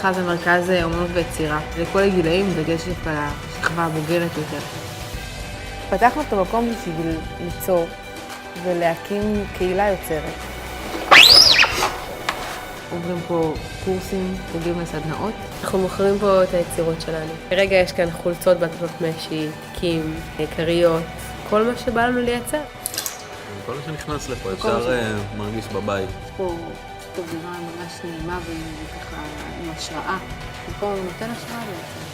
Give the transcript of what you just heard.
אחד זה מרכז אומנות ויצירה, לכל הגילאים, דגש על השכבה הבוגרת יותר. פתחנו את המקום בשביל ליצור ולהקים קהילה יוצרת. עוברים פה קורסים, חוגים וסדנאות. אנחנו מוכרים פה את היצירות שלנו. כרגע יש כאן חולצות בעטות משי, קים, כריות, כל מה שבא לנו לייצר. כל מה שנכנס לפה אפשר מרגיש בבית. פה טובירה ממש נעימה וככה עם השראה. פה נותן השראה בעצם.